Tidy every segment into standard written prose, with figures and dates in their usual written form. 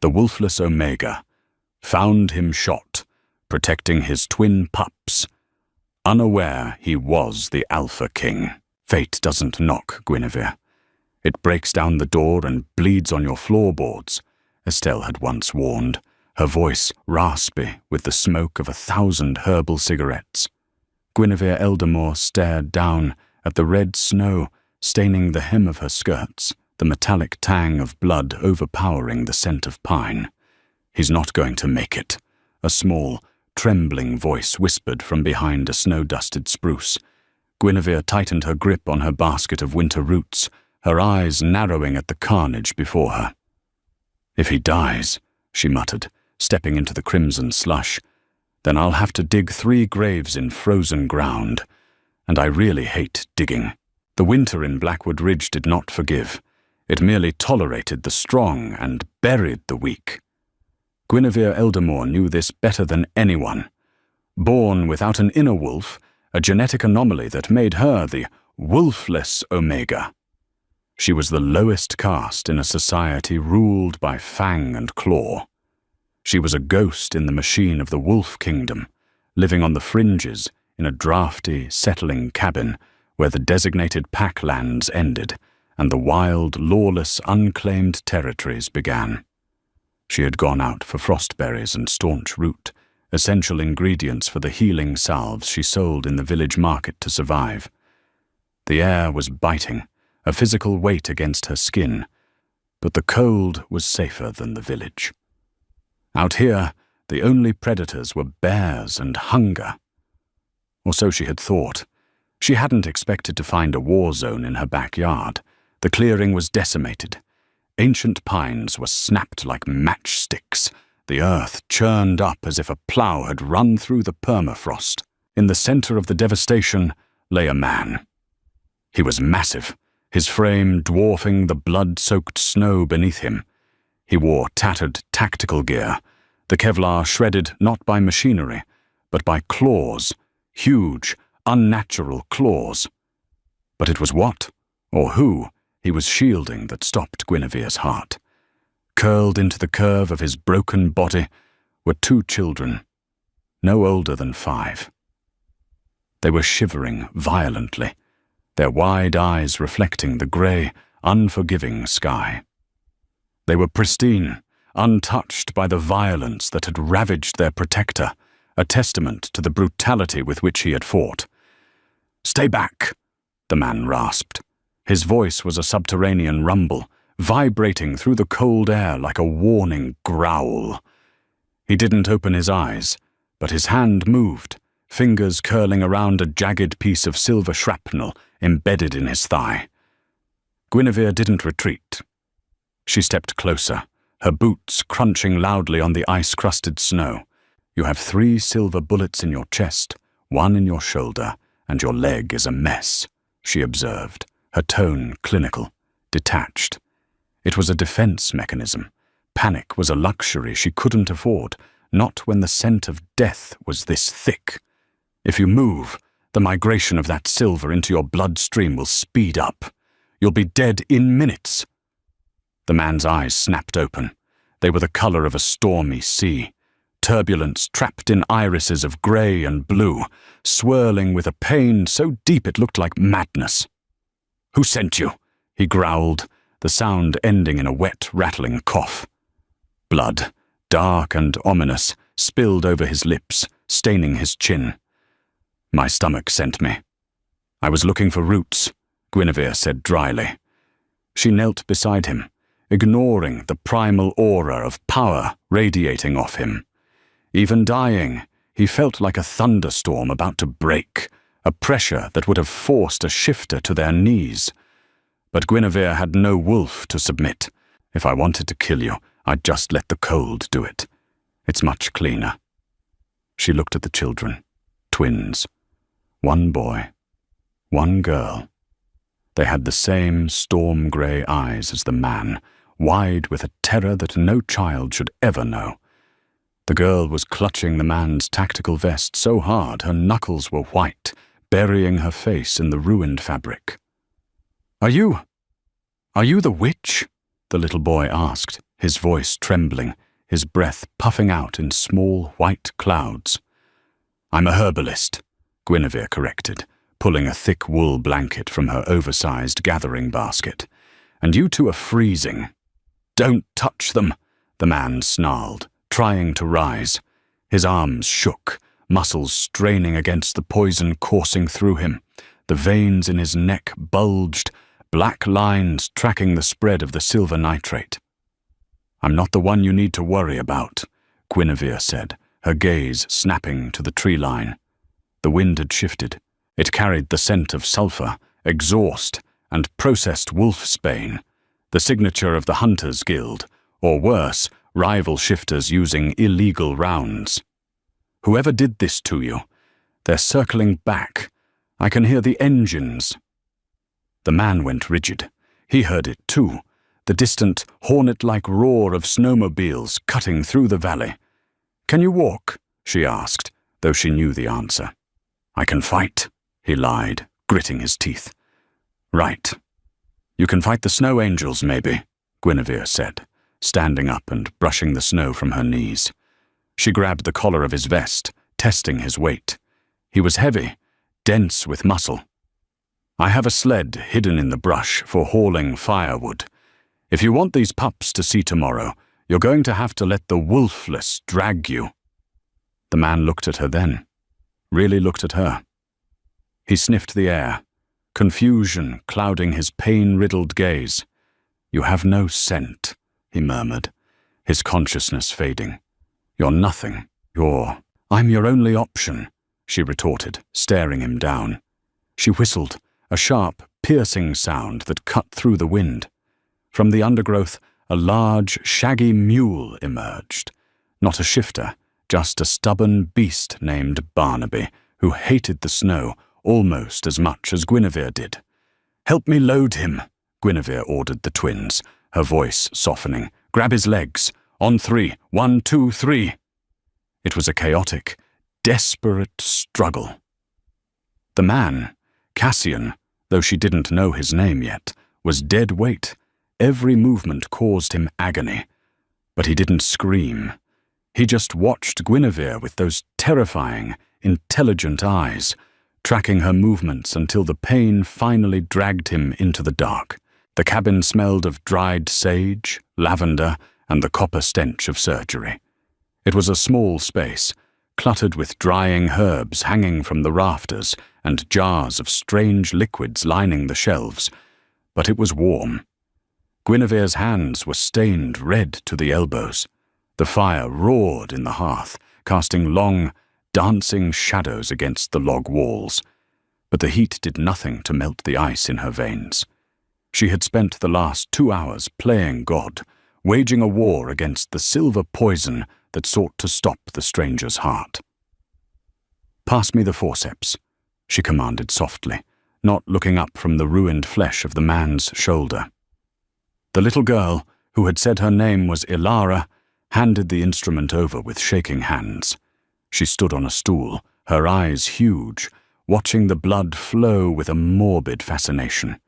The Wolfless Omega, found him shot, protecting his twin pups. Unaware he was the Alpha King. Fate doesn't knock, Guinevere. It breaks down the door and bleeds on your floorboards, Estelle had once warned, her voice raspy with the smoke of 1,000 herbal cigarettes. Guinevere Eldamore stared down at the red snow staining the hem of her skirts, the metallic tang of blood overpowering the scent of pine. He's not going to make it, a small, trembling voice whispered from behind a snow-dusted spruce. Guinevere tightened her grip on her basket of winter roots, her eyes narrowing at the carnage before her. If he dies, she muttered, stepping into the crimson slush, then I'll have to dig 3 graves in frozen ground, and I really hate digging. The winter in Blackwood Ridge did not forgive. It merely tolerated the strong and buried the weak. Guinevere Eldamore knew this better than anyone. Born without an inner wolf, a genetic anomaly that made her the Wolfless Omega. She was the lowest caste in a society ruled by fang and claw. She was a ghost in the machine of the Wolf Kingdom, living on the fringes in a drafty, settling cabin where the designated pack lands ended and the wild, lawless, unclaimed territories began. She had gone out for frostberries and staunch root, essential ingredients for the healing salves she sold in the village market to survive. The air was biting, a physical weight against her skin, but the cold was safer than the village. Out here, the only predators were bears and hunger. Or so she had thought. She hadn't expected to find a war zone in her backyard. The clearing was decimated. Ancient pines were snapped like matchsticks. The earth churned up as if a plough had run through the permafrost. In the center of the devastation lay a man. He was massive, his frame dwarfing the blood-soaked snow beneath him. He wore tattered tactical gear, the Kevlar shredded not by machinery, but by claws, huge, unnatural claws. But it was what, or who, he was shielding that stopped Guinevere's heart. Curled into the curve of his broken body were 2 children, no older than 5. They were shivering violently, their wide eyes reflecting the grey, unforgiving sky. They were pristine, untouched by the violence that had ravaged their protector, a testament to the brutality with which he had fought. "Stay back," the man rasped. His voice was a subterranean rumble, vibrating through the cold air like a warning growl. He didn't open his eyes, but his hand moved, fingers curling around a jagged piece of silver shrapnel embedded in his thigh. Guinevere didn't retreat. She stepped closer, her boots crunching loudly on the ice-crusted snow. "You have 3 silver bullets in your chest, 1 in your shoulder, and your leg is a mess," she observed, her tone clinical, detached. It was a defense mechanism. Panic was a luxury she couldn't afford, not when the scent of death was this thick. If you move, the migration of that silver into your bloodstream will speed up. You'll be dead in minutes. The man's eyes snapped open. They were the color of a stormy sea. Turbulence trapped in irises of grey and blue, swirling with a pain so deep it looked like madness. "Who sent you?" he growled, the sound ending in a wet, rattling cough. Blood, dark and ominous, spilled over his lips, staining his chin. "My stomach sent me. I was looking for roots," Guinevere said dryly. She knelt beside him, ignoring the primal aura of power radiating off him. Even dying, he felt like a thunderstorm about to break, a pressure that would have forced a shifter to their knees. But Guinevere had no wolf to submit. "If I wanted to kill you, I'd just let the cold do it. It's much cleaner." She looked at the children, twins. 1 boy, 1 girl. They had the same storm-grey eyes as the man, wide with a terror that no child should ever know. The girl was clutching the man's tactical vest so hard her knuckles were white, burying her face in the ruined fabric. Are you the witch?" the little boy asked, his voice trembling, his breath puffing out in small white clouds. "I'm a herbalist," Guinevere corrected, pulling a thick wool blanket from her oversized gathering basket. "And you two are freezing." "Don't touch them," the man snarled, trying to rise. His arms shook, muscles straining against the poison coursing through him. The veins in his neck bulged, black lines tracking the spread of the silver nitrate. "I'm not the one you need to worry about," Guinevere said, her gaze snapping to the tree line. The wind had shifted. It carried the scent of sulfur, exhaust, and processed wolfsbane, the signature of the Hunters Guild, or worse, rival shifters using illegal rounds. "Whoever did this to you, they're circling back. I can hear the engines." The man went rigid. He heard it too, the distant, hornet-like roar of snowmobiles cutting through the valley. "Can you walk?" she asked, though she knew the answer. "I can fight," he lied, gritting his teeth. "Right. You can fight the snow angels, maybe," Guinevere said, standing up and brushing the snow from her knees. She grabbed the collar of his vest, testing his weight. He was heavy, dense with muscle. "I have a sled hidden in the brush for hauling firewood. If you want these pups to see tomorrow, you're going to have to let the Wolfless drag you." The man looked at her then, really looked at her. He sniffed the air, confusion clouding his pain-riddled gaze. "You have no scent," he murmured, his consciousness fading. "You're nothing. I'm your only option," she retorted, staring him down. She whistled, a sharp, piercing sound that cut through the wind. From the undergrowth, a large, shaggy mule emerged. Not a shifter, just a stubborn beast named Barnaby, who hated the snow almost as much as Guinevere did. "Help me load him," Guinevere ordered the twins, her voice softening. "Grab his legs. On 3. 1, 2, 3. It was a chaotic, desperate struggle. The man, Cassian, though she didn't know his name yet, was dead weight. Every movement caused him agony. But he didn't scream. He just watched Guinevere with those terrifying, intelligent eyes, tracking her movements until the pain finally dragged him into the dark. The cabin smelled of dried sage, lavender, and the copper stench of surgery. It was a small space, cluttered with drying herbs hanging from the rafters and jars of strange liquids lining the shelves, but it was warm. Guinevere's hands were stained red to the elbows. The fire roared in the hearth, casting long, dancing shadows against the log walls. But the heat did nothing to melt the ice in her veins. She had spent the last 2 hours playing God, waging a war against the silver poison that sought to stop the stranger's heart. "Pass me the forceps," she commanded softly, not looking up from the ruined flesh of the man's shoulder. The little girl, who had said her name was Ilara, handed the instrument over with shaking hands. She stood on a stool, her eyes huge, watching the blood flow with a morbid fascination.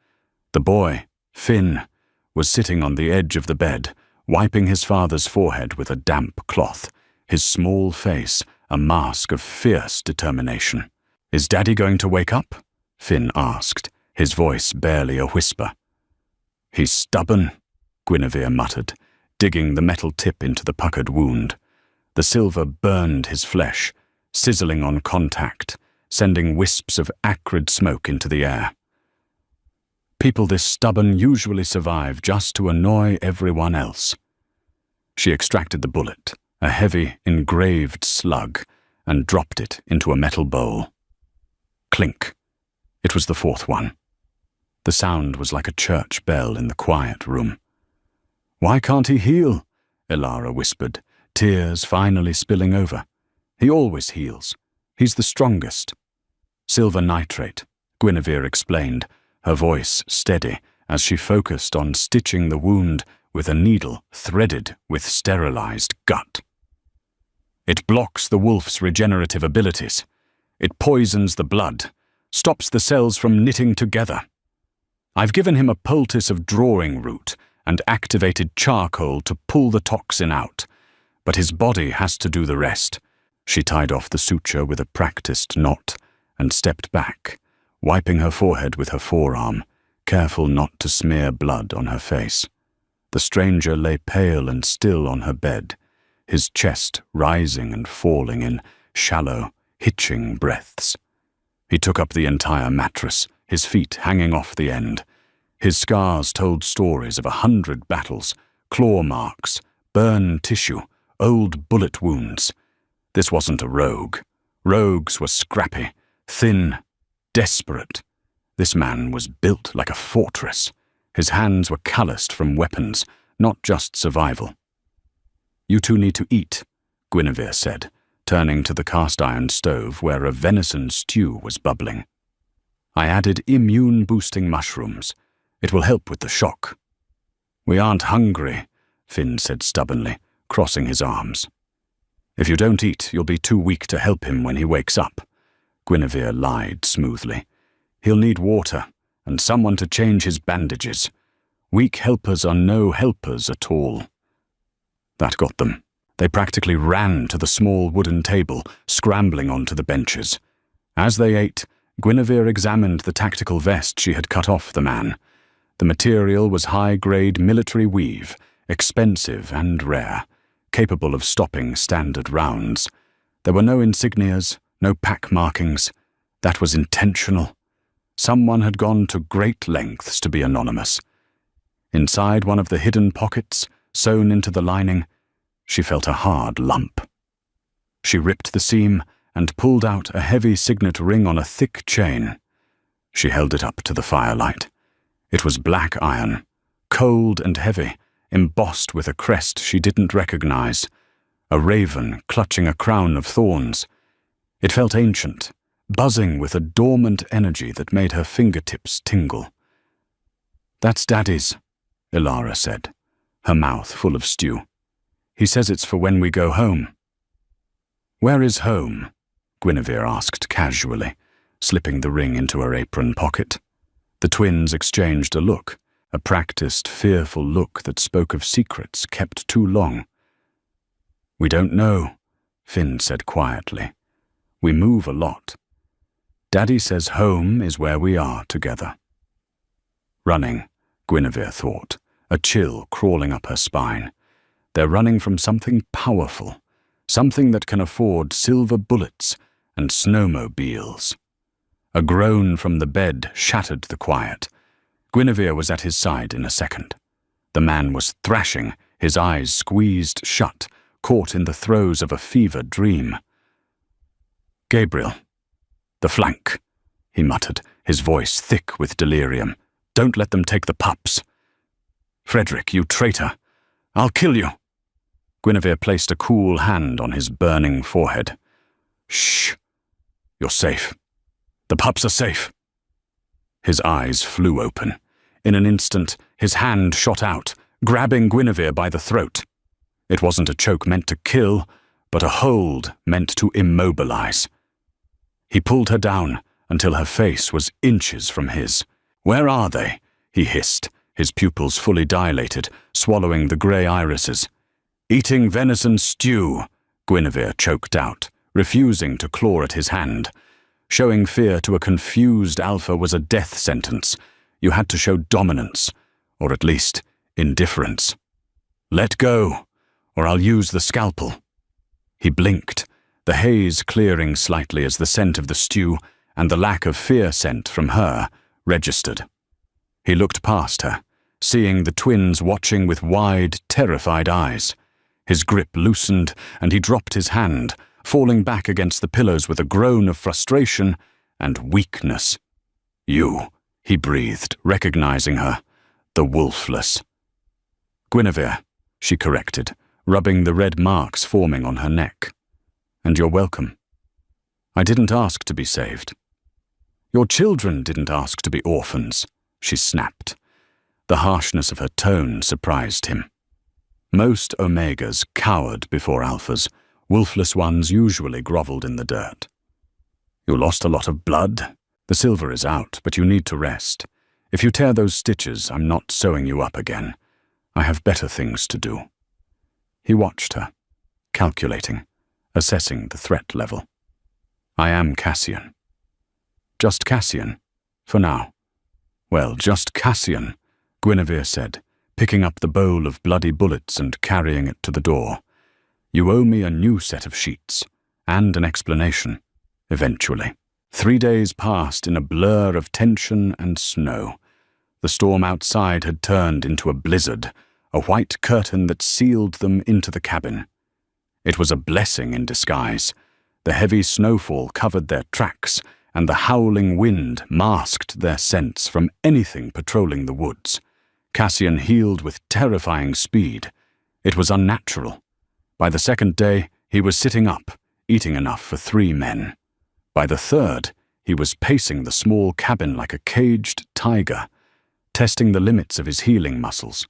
The boy, Finn, was sitting on the edge of the bed, wiping his father's forehead with a damp cloth, his small face a mask of fierce determination. "Is Daddy going to wake up?" Finn asked, his voice barely a whisper. "He's stubborn," Guinevere muttered, digging the metal tip into the puckered wound. The silver burned his flesh, sizzling on contact, sending wisps of acrid smoke into the air. People this stubborn usually survive just to annoy everyone else. She extracted the bullet, a heavy, engraved slug, and dropped it into a metal bowl. Clink. It was the 4th one. The sound was like a church bell in the quiet room. "Why can't he heal?" Ilara whispered, tears finally spilling over. "He always heals. He's the strongest." "Silver nitrate," Guinevere explained, her voice steady as she focused on stitching the wound with a needle threaded with sterilized gut. "It blocks the wolf's regenerative abilities. It poisons the blood, stops the cells from knitting together. I've given him a poultice of drawing root and activated charcoal to pull the toxin out, but his body has to do the rest. She tied off the suture with a practiced knot and stepped back, wiping her forehead with her forearm, careful not to smear blood on her face. The stranger lay pale and still on her bed, his chest rising and falling in shallow, hitching breaths. He took up the entire mattress, his feet hanging off the end. His scars told stories of 100 battles, claw marks, burned tissue, old bullet wounds. This wasn't a rogue. Rogues were scrappy, thin, desperate. This man was built like a fortress. His hands were calloused from weapons, not just survival. "You two need to eat," Guinevere said, turning to the cast-iron stove where a venison stew was bubbling. "I added immune-boosting mushrooms. It will help with the shock." "We aren't hungry," Finn said stubbornly, crossing his arms. "If you don't eat, you'll be too weak to help him when he wakes up," Guinevere lied smoothly. "He'll need water, and someone to change his bandages. Weak helpers are no helpers at all." That got them. They practically ran to the small wooden table, scrambling onto the benches. As they ate, Guinevere examined the tactical vest she had cut off the man. The material was high-grade military weave, expensive and rare, capable of stopping standard rounds. There were no insignias, no pack markings. That was intentional. Someone had gone to great lengths to be anonymous. Inside one of the hidden pockets, sewn into the lining, she felt a hard lump. She ripped the seam and pulled out a heavy signet ring on a thick chain. She held it up to the firelight. It was black iron, cold and heavy, embossed with a crest she didn't recognize, a raven clutching a crown of thorns. It felt ancient, buzzing with a dormant energy that made her fingertips tingle. "That's Daddy's," Ilara said, her mouth full of stew. "He says it's for when we go home." "Where is home?" Guinevere asked casually, slipping the ring into her apron pocket. The twins exchanged a look, a practiced, fearful look that spoke of secrets kept too long. "We don't know," Finn said quietly. "We move a lot. Daddy says home is where we are together." Running, Guinevere thought, a chill crawling up her spine. They're running from something powerful, something that can afford silver bullets and snowmobiles. A groan from the bed shattered the quiet. Guinevere was at his side in a second. The man was thrashing, his eyes squeezed shut, caught in the throes of a fevered dream. "Gabriel, the flank," he muttered, his voice thick with delirium. "Don't let them take the pups." "Frederick, you traitor! I'll kill you!" Guinevere placed a cool hand on his burning forehead. "Shh! You're safe. The pups are safe." His eyes flew open. In an instant, his hand shot out, grabbing Guinevere by the throat. It wasn't a choke meant to kill, but a hold meant to immobilize. He pulled her down until her face was inches from his. "Where are they?" he hissed, his pupils fully dilated, swallowing the grey irises. "Eating venison stew," Guinevere choked out, refusing to claw at his hand. Showing fear to a confused alpha was a death sentence. You had to show dominance, or at least indifference. "Let go, or I'll use the scalpel." He blinked, the haze clearing slightly as the scent of the stew and the lack of fear scent from her registered. He looked past her, seeing the twins watching with wide, terrified eyes. His grip loosened, and he dropped his hand, falling back against the pillows with a groan of frustration and weakness. "You," he breathed, recognizing her, the Wolfless. "Guinevere," she corrected, rubbing the red marks forming on her neck. "And you're welcome. I didn't ask to be saved." "Your children didn't ask to be orphans," she snapped. The harshness of her tone surprised him. Most Omegas cowered before Alphas. Wolfless ones usually groveled in the dirt. "You lost a lot of blood. The silver is out, but you need to rest. If you tear those stitches, I'm not sewing you up again. I have better things to do." He watched her, calculating, assessing the threat level. "I am Cassian." "Just Cassian, for now." "Well, just Cassian," Guinevere said, picking up the bowl of bloody bullets and carrying it to the door. "You owe me a new set of sheets, and an explanation, eventually." 3 days passed in a blur of tension and snow. The storm outside had turned into a blizzard, a white curtain that sealed them into the cabin. It was a blessing in disguise. The heavy snowfall covered their tracks, and the howling wind masked their scents from anything patrolling the woods. Cassian healed with terrifying speed. It was unnatural. By the second day, he was sitting up, eating enough for 3 men. By the third, he was pacing the small cabin like a caged tiger, testing the limits of his healing muscles.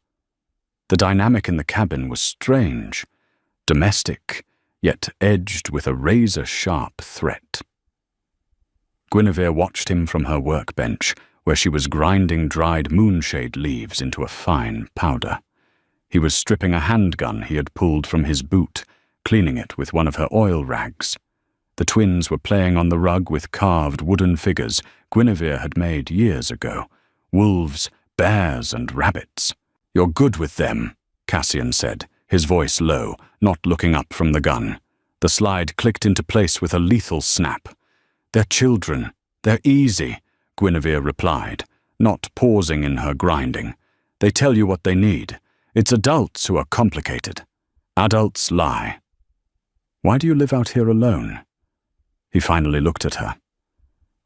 The dynamic in the cabin was strange, domestic, yet edged with a razor-sharp threat. Guinevere watched him from her workbench, where she was grinding dried moonshade leaves into a fine powder. He was stripping a handgun he had pulled from his boot, cleaning it with one of her oil rags. The twins were playing on the rug with carved wooden figures Guinevere had made years ago. Wolves, bears, and rabbits. "You're good with them," Cassian said, his voice low, not looking up from the gun. The slide clicked into place with a lethal snap. "They're children. They're easy," Guinevere replied, not pausing in her grinding. "They tell you what they need. It's adults who are complicated. Adults lie." "Why do you live out here alone?" He finally looked at her.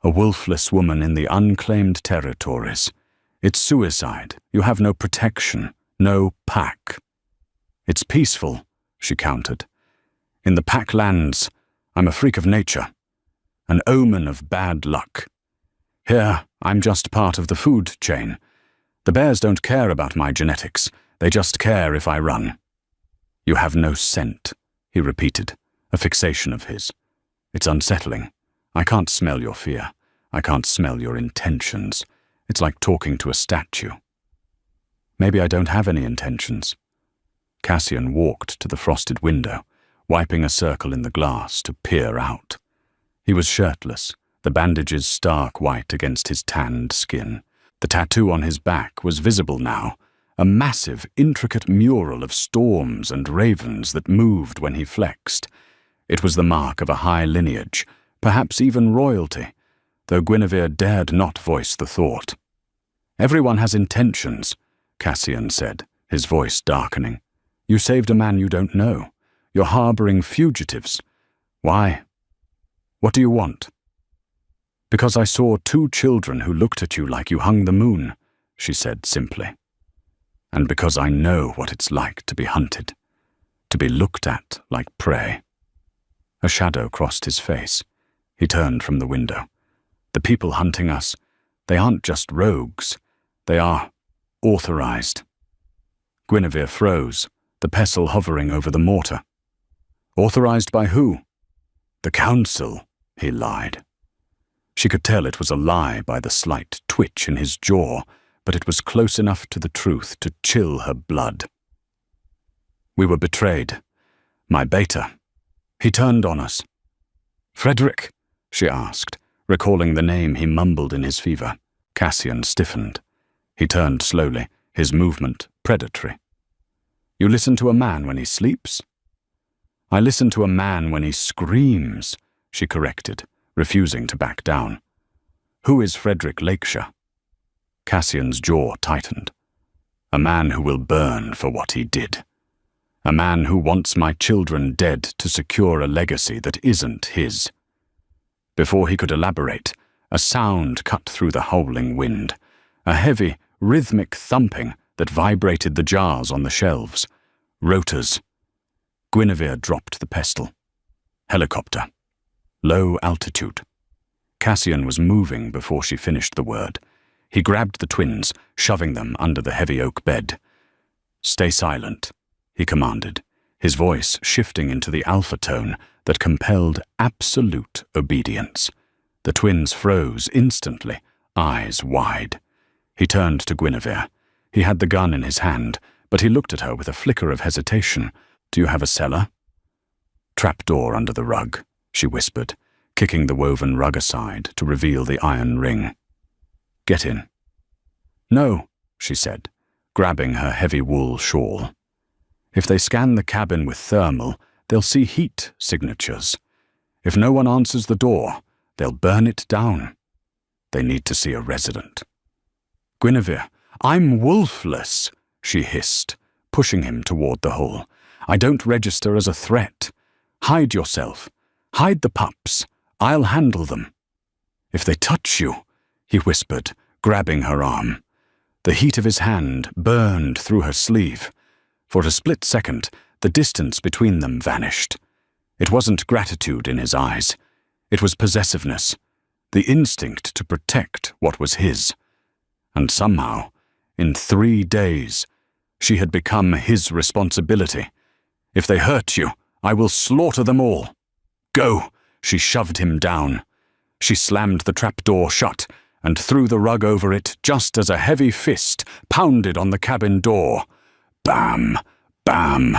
"A wolfless woman in the unclaimed territories. It's suicide. You have no protection, no pack." "It's peaceful," she countered. "In the pack lands, I'm a freak of nature, an omen of bad luck. Here, I'm just part of the food chain. The bears don't care about my genetics. They just care if I run." "You have no scent," he repeated, a fixation of his. "It's unsettling. I can't smell your fear. I can't smell your intentions. It's like talking to a statue." "Maybe I don't have any intentions." Cassian walked to the frosted window, wiping a circle in the glass to peer out. He was shirtless, the bandages stark white against his tanned skin. The tattoo on his back was visible now, a massive, intricate mural of storms and ravens that moved when he flexed. It was the mark of a high lineage, perhaps even royalty, though Guinevere dared not voice the thought. "Everyone has intentions," Cassian said, his voice darkening. "You saved a man you don't know. You're harboring fugitives. Why? What do you want?" "Because I saw 2 children who looked at you like you hung the moon," she said simply. "And because I know what it's like to be hunted, to be looked at like prey." A shadow crossed his face. He turned from the window. "The people hunting us, they aren't just rogues. They are authorized." Guinevere froze, the pestle hovering over the mortar. "Authorized by who?" "The council," he lied. She could tell it was a lie by the slight twitch in his jaw, but it was close enough to the truth to chill her blood. "We were betrayed. My beta. He turned on us." "Frederick?" she asked, recalling the name he mumbled in his fever. Cassian stiffened. He turned slowly, his movement predatory. "You listen to a man when he sleeps?" "I listen to a man when he screams," she corrected, refusing to back down. "Who is Frederick Lakeshire?" Cassian's jaw tightened. "A man who will burn for what he did. A man who wants my children dead to secure a legacy that isn't his." Before he could elaborate, a sound cut through the howling wind, a heavy, rhythmic thumping that vibrated the jars on the shelves. Rotors. Guinevere dropped the pestle. Helicopter. Low altitude. Cassian was moving before she finished the word. He grabbed the twins, shoving them under the heavy oak bed. "Stay silent," he commanded, his voice shifting into the alpha tone that compelled absolute obedience. The twins froze instantly, eyes wide. He turned to Guinevere. He had the gun in his hand, but he looked at her with a flicker of hesitation. "Do you have a cellar?" "Trapdoor under the rug," she whispered, kicking the woven rug aside to reveal the iron ring. "Get in." "No," she said, grabbing her heavy wool shawl. "If they scan the cabin with thermal, they'll see heat signatures. If no one answers the door, they'll burn it down. They need to see a resident." "Guinevere, I'm Wolfless," she hissed, pushing him toward the hole. "I don't register as a threat. Hide yourself. Hide the pups. I'll handle them." "If they touch you," he whispered, grabbing her arm. The heat of his hand burned through her sleeve. For a split second, the distance between them vanished. It wasn't gratitude in his eyes. It was possessiveness, the instinct to protect what was his. And somehow, in 3 days, she had become his responsibility. "If they hurt you, I will slaughter them all." "Go!" She shoved him down. She slammed the trapdoor shut and threw the rug over it just as a heavy fist pounded on the cabin door. Bam! Bam!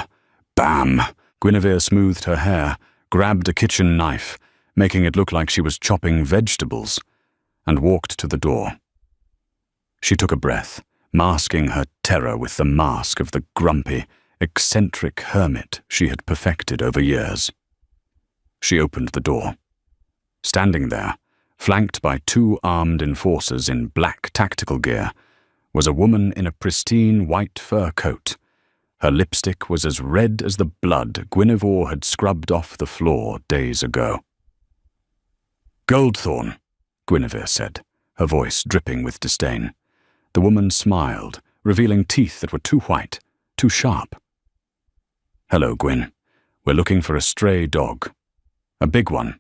Bam! Guinevere smoothed her hair, grabbed a kitchen knife, making it look like she was chopping vegetables, and walked to the door. She took a breath, masking her terror with the mask of the grumpy, eccentric hermit she had perfected over years. She opened the door. Standing there, flanked by 2 armed enforcers in black tactical gear, was a woman in a pristine white fur coat. Her lipstick was as red as the blood Guinevere had scrubbed off the floor days ago. "Goldthorn," Guinevere said, her voice dripping with disdain. The woman smiled, revealing teeth that were too white, too sharp. "Hello, Gwyn. We're looking for a stray dog. A big one.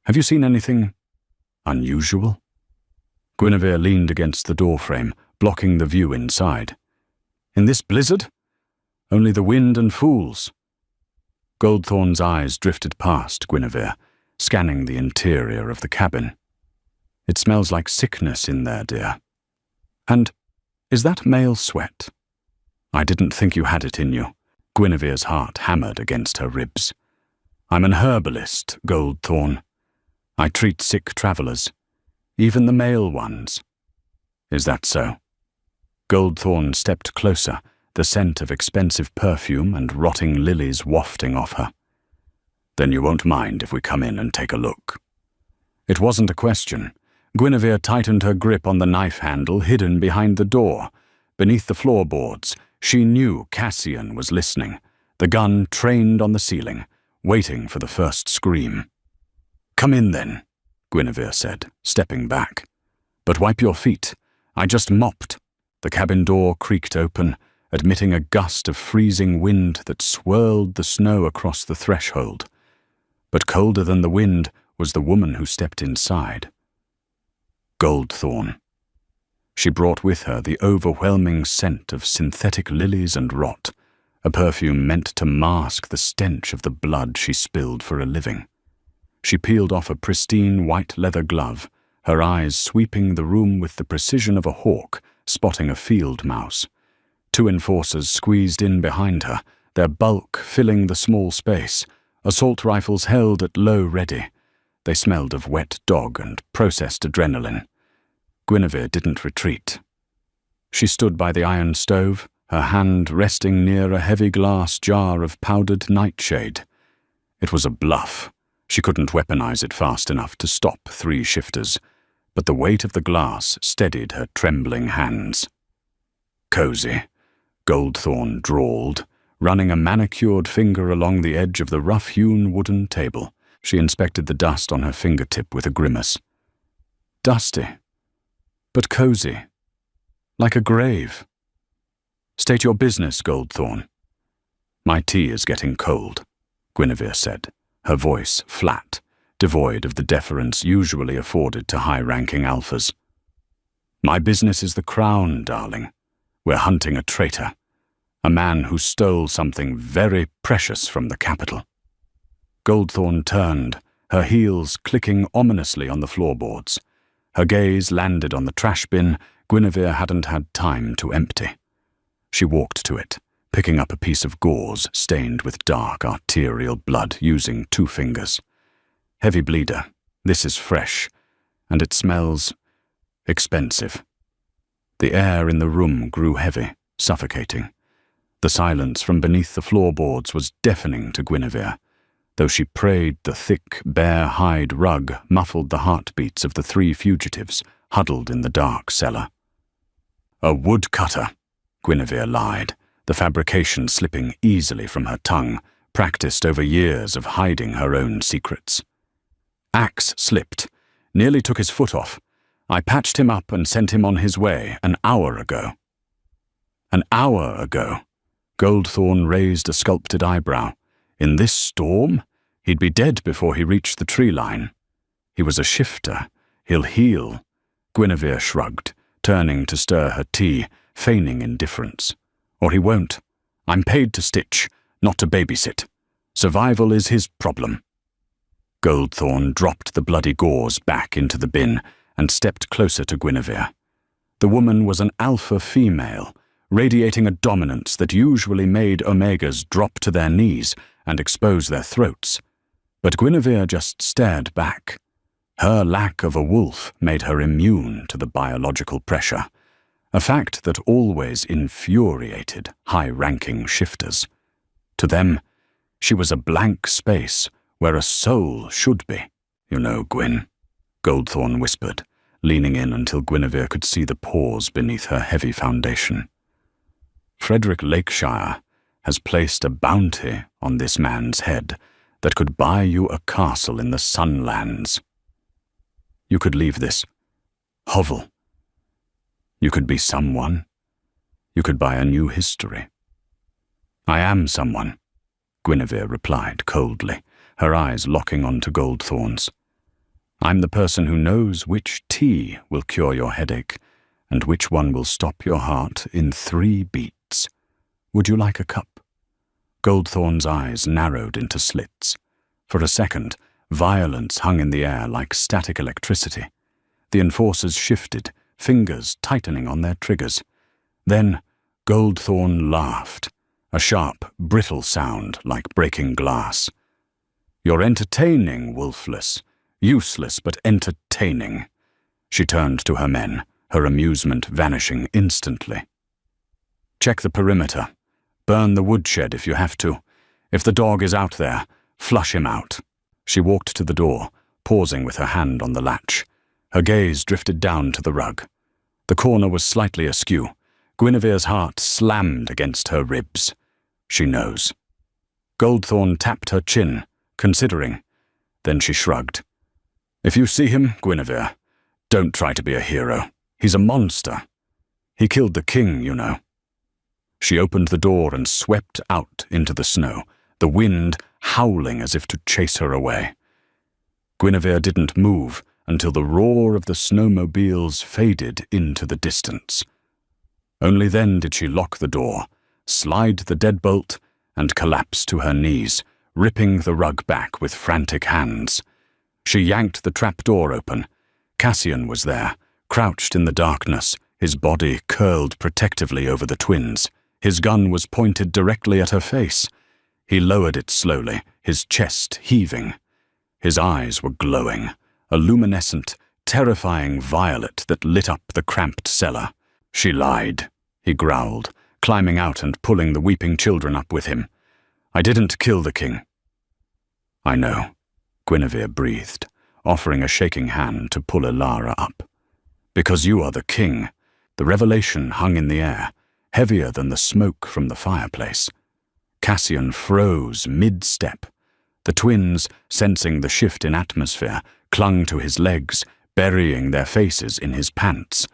Have you seen anything unusual?" Guinevere leaned against the doorframe, blocking the view inside. "In this blizzard? Only the wind and fools." Goldthorn's eyes drifted past Guinevere, scanning the interior of the cabin. "It smells like sickness in there, dear. And is that male sweat? I didn't think you had it in you." Guinevere's heart hammered against her ribs. "I'm an herbalist, Goldthorn. I treat sick travelers, even the male ones." "Is that so?" Goldthorn stepped closer, the scent of expensive perfume and rotting lilies wafting off her. "Then you won't mind if we come in and take a look." It wasn't a question. Guinevere tightened her grip on the knife handle hidden behind the door. Beneath the floorboards, she knew Cassian was listening, the gun trained on the ceiling, waiting for the first scream. "Come in then," Guinevere said, stepping back. "But wipe your feet. I just mopped." The cabin door creaked open, admitting a gust of freezing wind that swirled the snow across the threshold. But colder than the wind was the woman who stepped inside. Goldthorn. She brought with her the overwhelming scent of synthetic lilies and rot, a perfume meant to mask the stench of the blood she spilled for a living. She peeled off a pristine white leather glove, her eyes sweeping the room with the precision of a hawk spotting a field mouse. 2 enforcers squeezed in behind her, their bulk filling the small space, assault rifles held at low ready. They smelled of wet dog and processed adrenaline. Guinevere didn't retreat. She stood by the iron stove, her hand resting near a heavy glass jar of powdered nightshade. It was a bluff. She couldn't weaponize it fast enough to stop 3 shifters, but the weight of the glass steadied her trembling hands. "Cozy," Goldthorn drawled, running a manicured finger along the edge of the rough-hewn wooden table. She inspected the dust on her fingertip with a grimace. "Dusty, but cozy, like a grave." "State your business, Goldthorn." "My tea is getting cold," Guinevere said, her voice flat, devoid of the deference usually afforded to high-ranking alphas. "My business is the crown, darling. We're hunting a traitor, a man who stole something very precious from the capital." Goldthorn turned, her heels clicking ominously on the floorboards. Her gaze landed on the trash bin Guinevere hadn't had time to empty. She walked to it, picking up a piece of gauze stained with dark arterial blood using 2 fingers. Heavy bleeder. This is fresh, and it smells expensive. The air in the room grew heavy, suffocating. The silence from beneath the floorboards was deafening to Guinevere, though she prayed the thick, bare hide rug muffled the heartbeats of the 3 fugitives huddled in the dark cellar. "A woodcutter," Guinevere lied, the fabrication slipping easily from her tongue, practiced over years of hiding her own secrets. "Axe slipped, nearly took his foot off. I patched him up and sent him on his way an hour ago." "An hour ago?" Goldthorn raised a sculpted eyebrow. "In this storm? He'd be dead before he reached the tree line." "He was a shifter. He'll heal." Guinevere shrugged, turning to stir her tea, feigning indifference. "Or he won't. I'm paid to stitch, not to babysit. Survival is his problem." Goldthorn dropped the bloody gauze back into the bin and stepped closer to Guinevere. The woman was an alpha female, radiating a dominance that usually made Omegas drop to their knees and expose their throats. But Guinevere just stared back. Her lack of a wolf made her immune to the biological pressure, a fact that always infuriated high-ranking shifters. To them, she was a blank space where a soul should be. "You know, Gwyn," Goldthorn whispered, leaning in until Guinevere could see the pores beneath her heavy foundation. "Frederick Lakeshire has placed a bounty on this man's head that could buy you a castle in the Sunlands. You could leave this hovel. You could be someone. You could buy a new history." "I am someone," Guinevere replied coldly, her eyes locking onto Goldthorn's. "I'm the person who knows which tea will cure your headache and which one will stop your heart in 3 beats. Would you like a cup?" Goldthorn's eyes narrowed into slits. For a second, violence hung in the air like static electricity. The enforcers shifted, fingers tightening on their triggers. Then Goldthorn laughed, a sharp, brittle sound like breaking glass. "You're entertaining, Wolfless. Useless but entertaining." She turned to her men, her amusement vanishing instantly. "Check the perimeter. Burn the woodshed if you have to. If the dog is out there, flush him out." She walked to the door, pausing with her hand on the latch. Her gaze drifted down to the rug. The corner was slightly askew. Guinevere's heart slammed against her ribs. She knows. Goldthorn tapped her chin, considering. Then she shrugged. "If you see him, Guinevere, don't try to be a hero. He's a monster. He killed the king, you know." She opened the door and swept out into the snow, the wind howling as if to chase her away. Guinevere didn't move until the roar of the snowmobiles faded into the distance. Only then did she lock the door, slide the deadbolt, and collapse to her knees, ripping the rug back with frantic hands. She yanked the trapdoor open. Cassian was there, crouched in the darkness, his body curled protectively over the twins. His gun was pointed directly at her face. He lowered it slowly, his chest heaving. His eyes were glowing, a luminescent, terrifying violet that lit up the cramped cellar. "She lied," he growled, climbing out and pulling the weeping children up with him. "I didn't kill the king." "I know," Guinevere breathed, offering a shaking hand to pull Ilara up. "Because you are the king." The revelation hung in the air, heavier than the smoke from the fireplace. Cassian froze mid-step. The twins, sensing the shift in atmosphere, clung to his legs, burying their faces in his pants.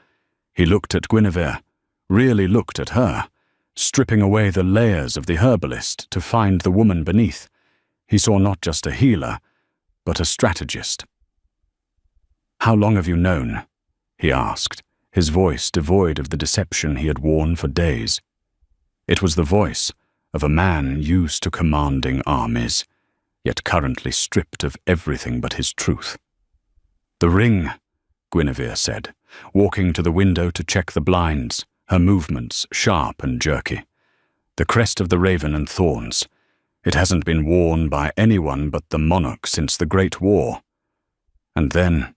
He looked at Guinevere, really looked at her, stripping away the layers of the herbalist to find the woman beneath. He saw not just a healer, but a strategist. "How long have you known?" he asked, his voice devoid of the deception he had worn for days. It was the voice of a man used to commanding armies, yet currently stripped of everything but his truth. "The ring," Guinevere said, walking to the window to check the blinds, her movements sharp and jerky. The crest of the raven and thorns. It hasn't been worn by anyone but the monarch since the Great War. And then,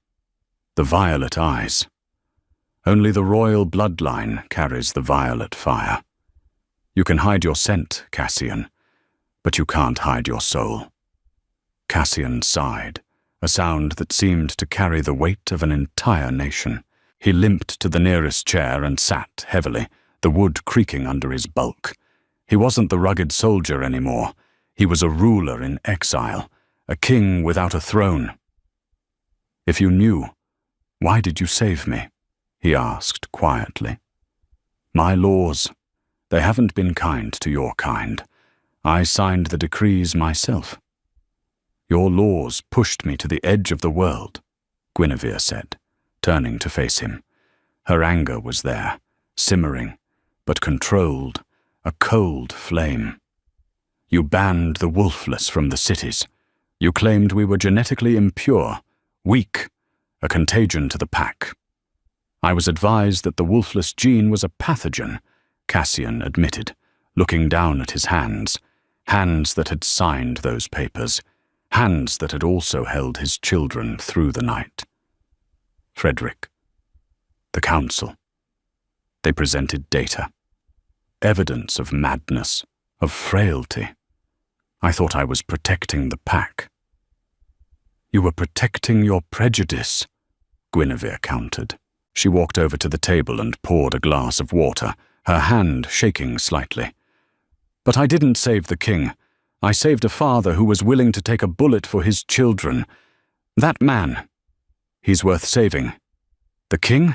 the violet eyes. Only the royal bloodline carries the violet fire. You can hide your scent, Cassian, but you can't hide your soul. Cassian sighed, a sound that seemed to carry the weight of an entire nation. He limped to the nearest chair and sat heavily, the wood creaking under his bulk. He wasn't the rugged soldier anymore. He was a ruler in exile, a king without a throne. "If you knew, why did you save me?" he asked quietly. "My laws, they haven't been kind to your kind. I signed the decrees myself." "Your laws pushed me to the edge of the world," Guinevere said, turning to face him. Her anger was there, simmering, but controlled, a cold flame. "You banned the Wolfless from the cities. You claimed we were genetically impure, weak, a contagion to the pack. I was advised that the Wolfless gene was a pathogen," Cassian admitted, looking down at his hands that had signed those papers, hands that had also held his children through the night. Frederick. The council. They presented data. Evidence of madness, of frailty. I thought I was protecting the pack. "You were protecting your prejudice," Guinevere countered. She walked over to the table and poured a glass of water, her hand shaking slightly. "But I didn't save the king. I saved a father who was willing to take a bullet for his children. That man, he's worth saving. The king?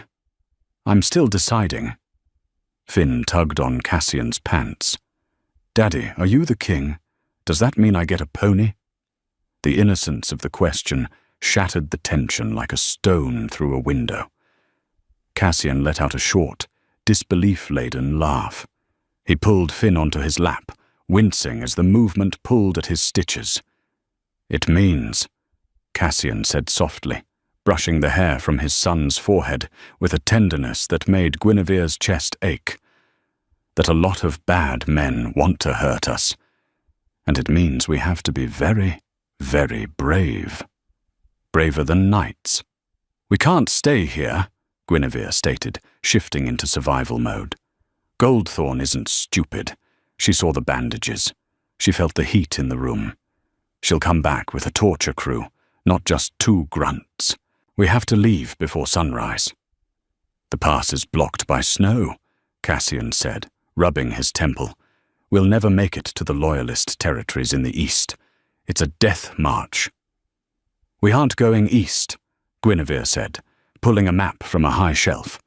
I'm still deciding." Finn tugged on Cassian's pants. "Daddy, are you the king? Does that mean I get a pony?" The innocence of the question shattered the tension like a stone through a window. Cassian let out a short, disbelief-laden laugh. He pulled Finn onto his lap, wincing as the movement pulled at his stitches. "It means," Cassian said softly, brushing the hair from his son's forehead with a tenderness that made Guinevere's chest ache, "that a lot of bad men want to hurt us. And it means we have to be very, very brave. Braver than knights. We can't stay here," Guinevere stated, shifting into survival mode. "Goldthorn isn't stupid. She saw the bandages. She felt the heat in the room. She'll come back with a torture crew, not just 2 grunts. We have to leave before sunrise." "The pass is blocked by snow," Cassian said, rubbing his temple. "We'll never make it to the Loyalist territories in the east. It's a death march." "We aren't going east," Guinevere said, pulling a map from a high shelf.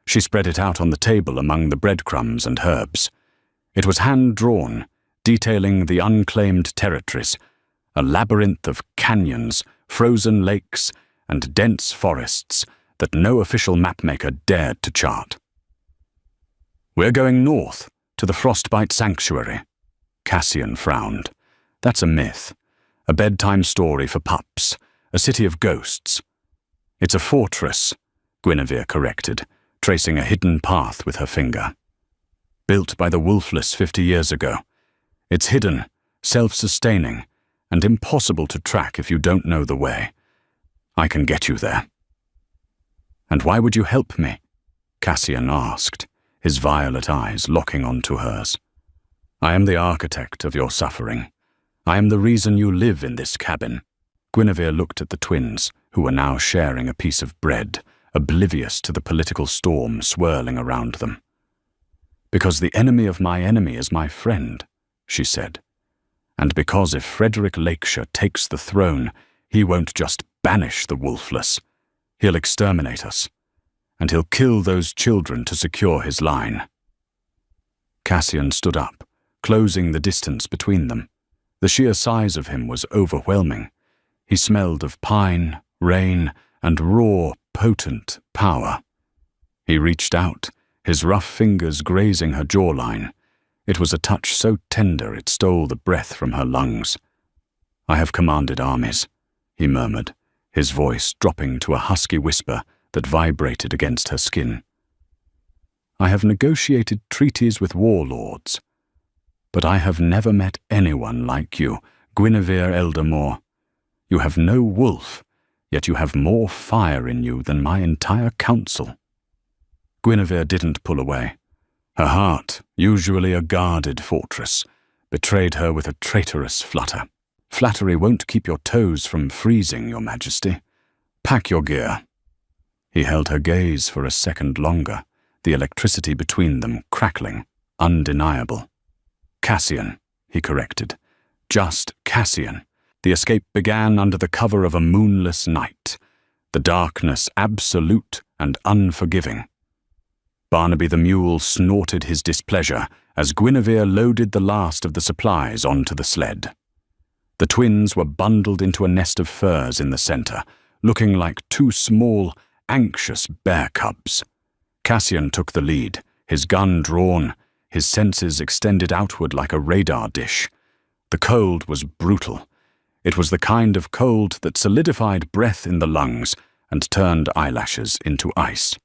She spread it out on the table among the breadcrumbs and herbs. It was hand-drawn, detailing the unclaimed territories, a labyrinth of canyons, frozen lakes, and dense forests that no official mapmaker dared to chart. "We're going north, to the Frostbite Sanctuary." Cassian frowned. "That's a myth, a bedtime story for pups, a city of ghosts." "It's a fortress," Guinevere corrected, tracing a hidden path with her finger. "Built by the Wolfless 50 years ago. It's hidden, self-sustaining, and impossible to track if you don't know the way. I can get you there." "And why would you help me?" Cassian asked, his violet eyes locking onto hers. "I am the architect of your suffering. I am the reason you live in this cabin." Guinevere looked at the twins, who were now sharing a piece of bread, oblivious to the political storm swirling around them. "Because the enemy of my enemy is my friend," she said. "And because if Frederick Lakeshire takes the throne, he won't just banish the Wolfless. He'll exterminate us. And he'll kill those children to secure his line." Cassian stood up, closing the distance between them. The sheer size of him was overwhelming. He smelled of pine, rain, and raw, potent power. He reached out, his rough fingers grazing her jawline. It was a touch so tender it stole the breath from her lungs. "I have commanded armies," he murmured, his voice dropping to a husky whisper that vibrated against her skin. I have negotiated treaties with warlords, but I have never met anyone like you, Guinevere Eldermore. You have no wolf, yet you have more fire in you than my entire council." Guinevere didn't pull away. Her heart, usually a guarded fortress, betrayed her with a traitorous flutter. "Flattery won't keep your toes from freezing, Your Majesty. Pack your gear." He held her gaze for a second longer, the electricity between them crackling, undeniable. "Cassian," he corrected. "Just Cassian." The escape began under the cover of a moonless night, the darkness absolute and unforgiving. Barnaby the mule snorted his displeasure as Guinevere loaded the last of the supplies onto the sled. The twins were bundled into a nest of furs in the center, looking like two small, anxious bear cubs. Cassian took the lead, his gun drawn, his senses extended outward like a radar dish. The cold was brutal. It was the kind of cold that solidified breath in the lungs and turned eyelashes into ice.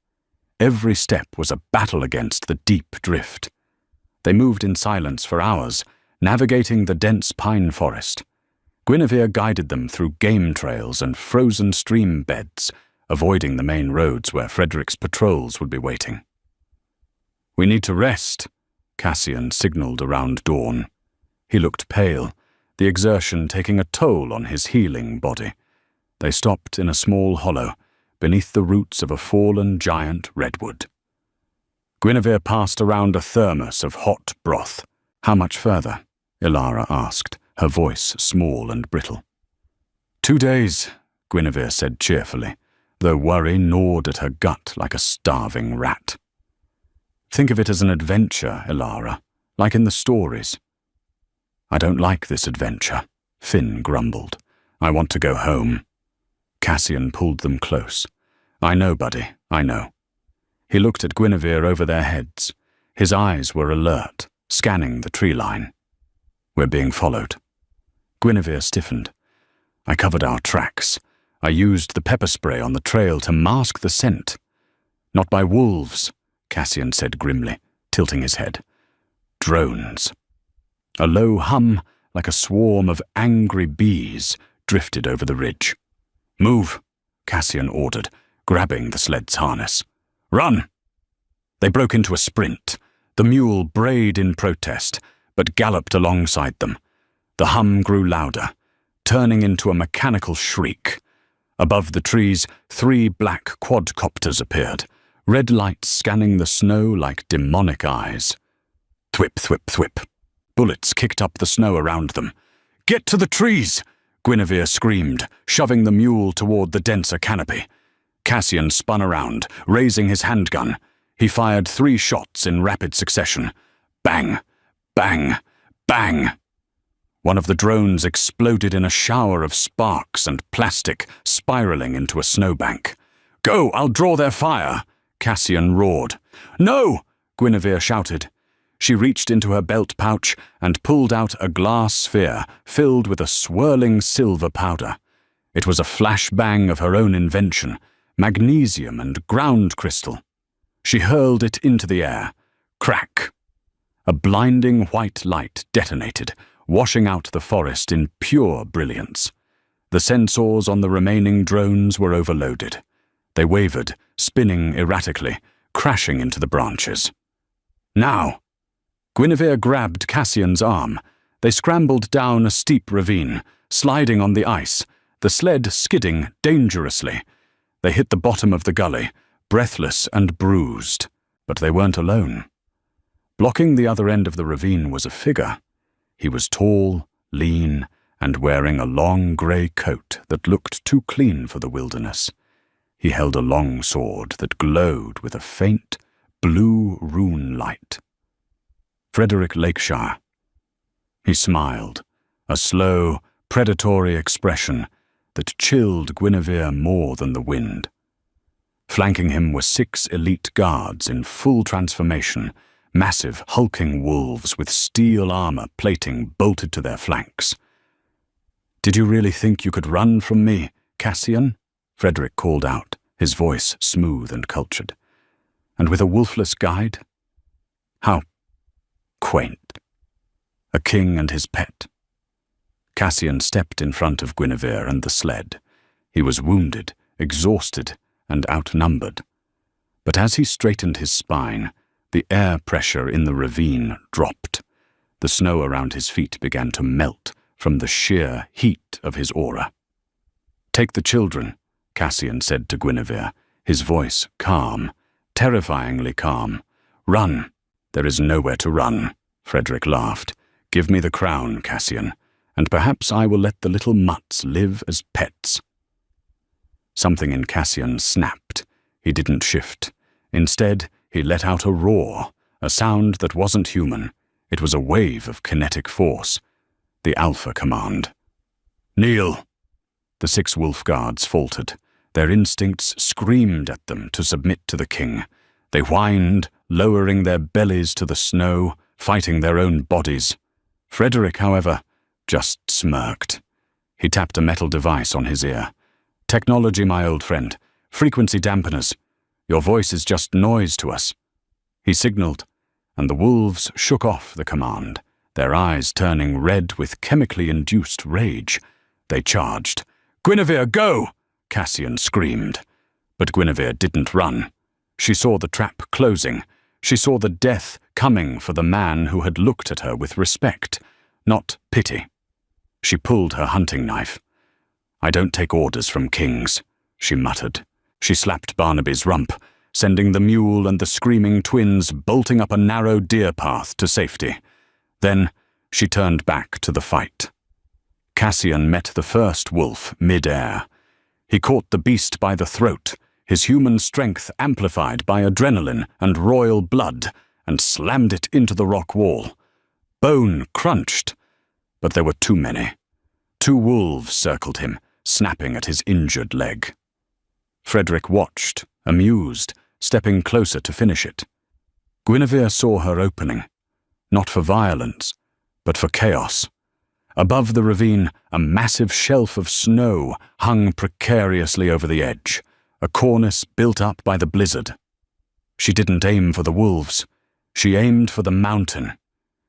Every step was a battle against the deep drift. They moved in silence for hours, navigating the dense pine forest. Guinevere guided them through game trails and frozen stream beds, avoiding the main roads where Frederick's patrols would be waiting. "We need to rest," Cassian signaled around dawn. He looked pale, the exertion taking a toll on his healing body. They stopped in a small hollow, beneath the roots of a fallen giant redwood. Guinevere passed around a thermos of hot broth. "How much further?" Ilara asked, her voice small and brittle. 2 days, Guinevere said cheerfully, though worry gnawed at her gut like a starving rat. "Think of it as an adventure, Ilara, like in the stories." "I don't like this adventure," Finn grumbled. "I want to go home." Cassian pulled them close. "I know, buddy, I know." He looked at Guinevere over their heads. His eyes were alert, scanning the tree line. "We're being followed." Guinevere stiffened. "I covered our tracks. I used the pepper spray on the trail to mask the scent." "Not by wolves," Cassian said grimly, tilting his head. "Drones." A low hum, like a swarm of angry bees, drifted over the ridge. "Move," Cassian ordered, grabbing the sled's harness. "Run!" They broke into a sprint. The mule brayed in protest, but galloped alongside them. The hum grew louder, turning into a mechanical shriek. Above the trees, 3 black quadcopters appeared, red lights scanning the snow like demonic eyes. Thwip, thwip, thwip. Bullets kicked up the snow around them. "Get to the trees!" Guinevere screamed, shoving the mule toward the denser canopy. Cassian spun around, raising his handgun. He fired 3 shots in rapid succession. Bang! Bang! Bang! One of the drones exploded in a shower of sparks and plastic, spiraling into a snowbank. "Go, I'll draw their fire!" Cassian roared. "No!" Guinevere shouted. She reached into her belt pouch and pulled out a glass sphere filled with a swirling silver powder. It was a flashbang of her own invention, magnesium and ground crystal. She hurled it into the air. Crack! A blinding white light detonated, washing out the forest in pure brilliance. The sensors on the remaining drones were overloaded. They wavered, spinning erratically, crashing into the branches. "Now!" Guinevere grabbed Cassian's arm. They scrambled down a steep ravine, sliding on the ice, the sled skidding dangerously. They hit the bottom of the gully, breathless and bruised, but they weren't alone. Blocking the other end of the ravine was a figure. He was tall, lean, and wearing a long grey coat that looked too clean for the wilderness. He held a long sword that glowed with a faint, blue rune light. Frederick Lakeshire. He smiled, a slow, predatory expression that chilled Guinevere more than the wind. Flanking him were 6 elite guards in full transformation, massive, hulking wolves with steel armor plating bolted to their flanks. "Did you really think you could run from me, Cassian?" Frederick called out, his voice smooth and cultured. And with a wolfless guide? How quaint. A king and his pet. Cassian stepped in front of Guinevere and the sled. He was wounded, exhausted, and outnumbered. But as he straightened his spine, the air pressure in the ravine dropped. The snow around his feet began to melt from the sheer heat of his aura. "Take the children," Cassian said to Guinevere, his voice calm, terrifyingly calm. "Run." "There is nowhere to run," Frederick laughed. "Give me the crown, Cassian, and perhaps I will let the little mutts live as pets." Something in Cassian snapped. He didn't shift. Instead, he let out a roar, a sound that wasn't human. It was a wave of kinetic force. The Alpha command. "Kneel!" The 6 wolf guards faltered. Their instincts screamed at them to submit to the king. They whined, lowering their bellies to the snow, fighting their own bodies. Frederick, however, just smirked. He tapped a metal device on his ear. "Technology, my old friend. Frequency dampeners. Your voice is just noise to us." He signaled, and the wolves shook off the command, their eyes turning red with chemically induced rage. They charged. "Guinevere, go!" Cassian screamed. But Guinevere didn't run. She saw the trap closing. She saw the death coming for the man who had looked at her with respect, not pity. She pulled her hunting knife. "I don't take orders from kings," she muttered. She slapped Barnaby's rump, sending the mule and the screaming twins bolting up a narrow deer path to safety. Then she turned back to the fight. Cassian met the first wolf mid-air. He caught the beast by the throat, his human strength amplified by adrenaline and royal blood, and slammed it into the rock wall. Bone crunched, but there were too many. 2 wolves circled him, snapping at his injured leg. Frederick watched, amused, stepping closer to finish it. Guinevere saw her opening, not for violence, but for chaos. Above the ravine, a massive shelf of snow hung precariously over the edge, a cornice built up by the blizzard. She didn't aim for the wolves. She aimed for the mountain.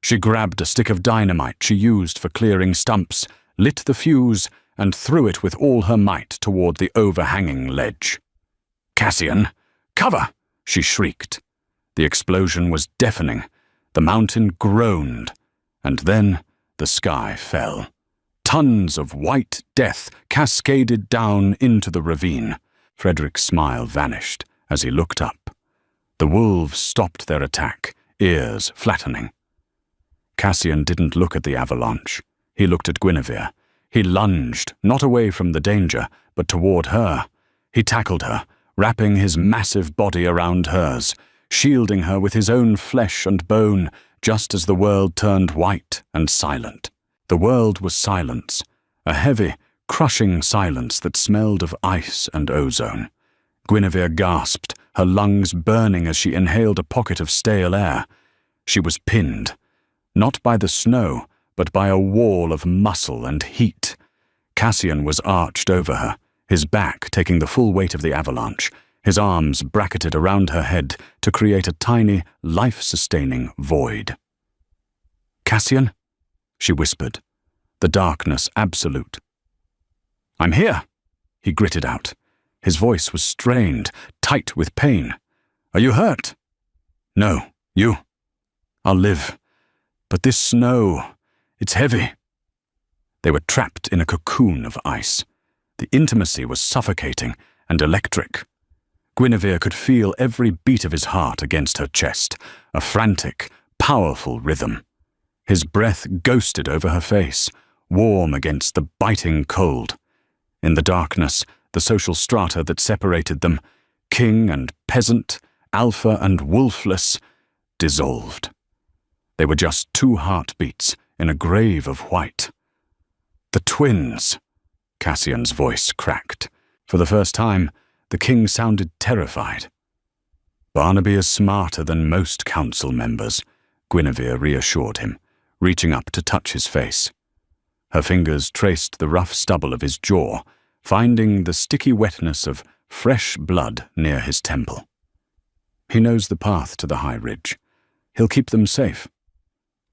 She grabbed a stick of dynamite she used for clearing stumps, lit the fuse, and threw it with all her might toward the overhanging ledge. "Cassian, cover!" she shrieked. The explosion was deafening. The mountain groaned, and then the sky fell. Tons of white death cascaded down into the ravine. Frederick's smile vanished as he looked up. The wolves stopped their attack, ears flattening. Cassian didn't look at the avalanche. He looked at Guinevere. He lunged, not away from the danger, but toward her. He tackled her, wrapping his massive body around hers, shielding her with his own flesh and bone, just as the world turned white and silent. The world was silence, a heavy, crushing silence that smelled of ice and ozone. Guinevere gasped, her lungs burning as she inhaled a pocket of stale air. She was pinned, not by the snow, but by a wall of muscle and heat. Cassian was arched over her, his back taking the full weight of the avalanche, his arms bracketed around her head to create a tiny, life-sustaining void. "Cassian?" she whispered, the darkness absolute. "I'm here," he gritted out. His voice was strained, tight with pain. "Are you hurt?" "No, you." "I'll live. But this snow, it's heavy." They were trapped in a cocoon of ice. The intimacy was suffocating and electric. Guinevere could feel every beat of his heart against her chest, a frantic, powerful rhythm. His breath ghosted over her face, warm against the biting cold. In the darkness, the social strata that separated them, king and peasant, alpha and wolfless, dissolved. They were just 2 heartbeats in a grave of white. "The twins!" Cassian's voice cracked. For the first time, the king sounded terrified. "Barnaby is smarter than most council members," Guinevere reassured him, reaching up to touch his face. Her fingers traced the rough stubble of his jaw, finding the sticky wetness of fresh blood near his temple. He knows the path to the high ridge. He'll keep them safe.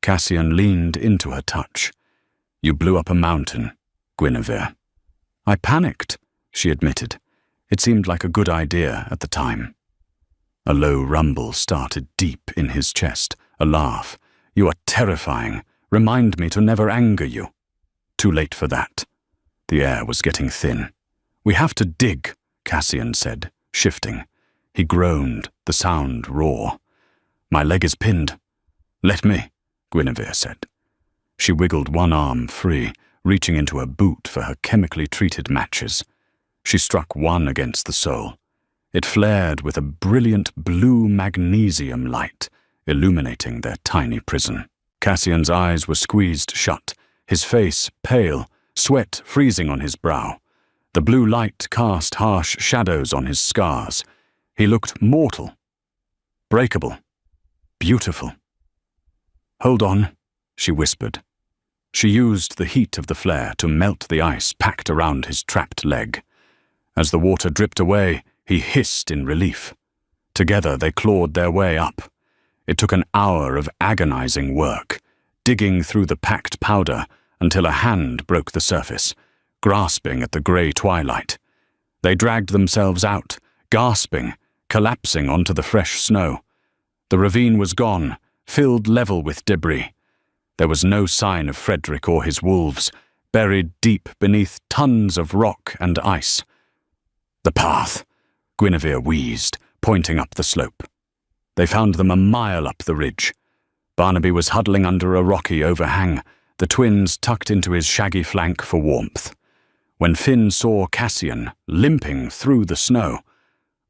Cassian leaned into her touch. You blew up a mountain, Guinevere. I panicked, she admitted. It seemed like a good idea at the time. A low rumble started deep in his chest, a laugh. You are terrifying. Remind me to never anger you. Too late for that. The air was getting thin. We have to dig, Cassian said, shifting. He groaned, the sound raw. My leg is pinned. Let me, Guinevere said. She wiggled one arm free, reaching into her boot for her chemically treated matches. She struck one against the sole. It flared with a brilliant blue magnesium light, illuminating their tiny prison. Cassian's eyes were squeezed shut, his face pale, sweat freezing on his brow. The blue light cast harsh shadows on his scars. He looked mortal, breakable, beautiful. Hold on, she whispered. She used the heat of the flare to melt the ice packed around his trapped leg. As the water dripped away, he hissed in relief. Together they clawed their way up. It took an hour of agonizing work, digging through the packed powder until a hand broke the surface, grasping at the grey twilight. They dragged themselves out, gasping, collapsing onto the fresh snow. The ravine was gone, filled level with debris. There was no sign of Frederick or his wolves, buried deep beneath tons of rock and ice. The path, Guinevere wheezed, pointing up the slope. They found them a mile up the ridge. Barnaby was huddling under a rocky overhang, the twins tucked into his shaggy flank for warmth. When Finn saw Cassian limping through the snow,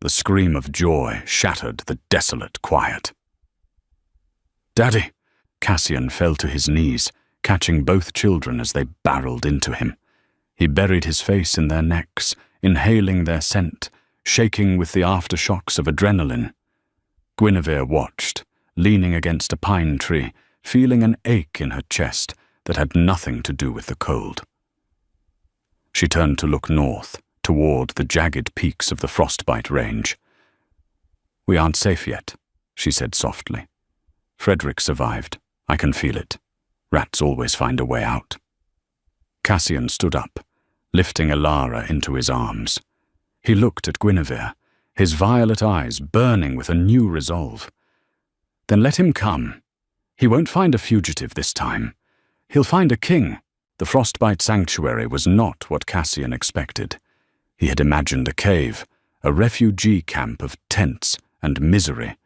the scream of joy shattered the desolate quiet. Daddy! Cassian fell to his knees, catching both children as they barreled into him. He buried his face in their necks, inhaling their scent, shaking with the aftershocks of adrenaline. Guinevere watched, leaning against a pine tree, feeling an ache in her chest that had nothing to do with the cold. She turned to look north, toward the jagged peaks of the frostbite range. We aren't safe yet, she said softly. Frederick survived. I can feel it. Rats always find a way out. Cassian stood up, lifting Elara into his arms. He looked at Guinevere, his violet eyes burning with a new resolve. Then let him come. He won't find a fugitive this time. He'll find a king. The frostbite sanctuary was not what Cassian expected. He had imagined a cave, a refugee camp of tents and misery.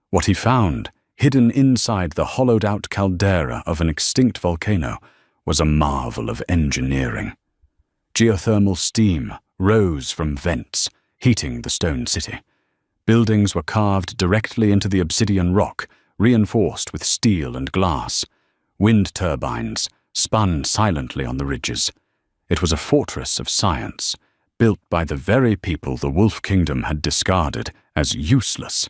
What he found, hidden inside the hollowed-out caldera of an extinct volcano, was a marvel of engineering. Geothermal steam rose from vents, heating the stone city. Buildings were carved directly into the obsidian rock, reinforced with steel and glass. Wind turbines spun silently on the ridges. It was a fortress of science, built by the very people the Wolf Kingdom had discarded as useless.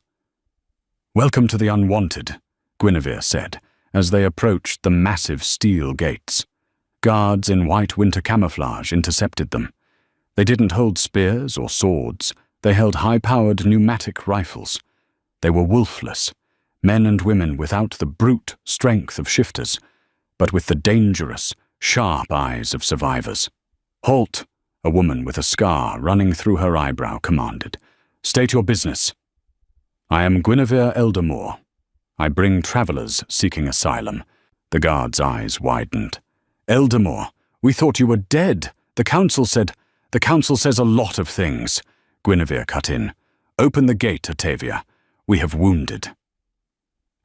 Welcome to the unwanted, Guinevere said, as they approached the massive steel gates. Guards in white winter camouflage intercepted them. They didn't hold spears or swords. They held high-powered pneumatic rifles. They were wolfless, men and women without the brute strength of shifters, but with the dangerous, sharp eyes of survivors. Halt, a woman with a scar running through her eyebrow commanded. State your business. I am Guinevere Eldermore. I bring travelers seeking asylum. The guard's eyes widened. Eldermore, we thought you were dead. The council says a lot of things. Guinevere cut in. Open the gate, Octavia. We have wounded.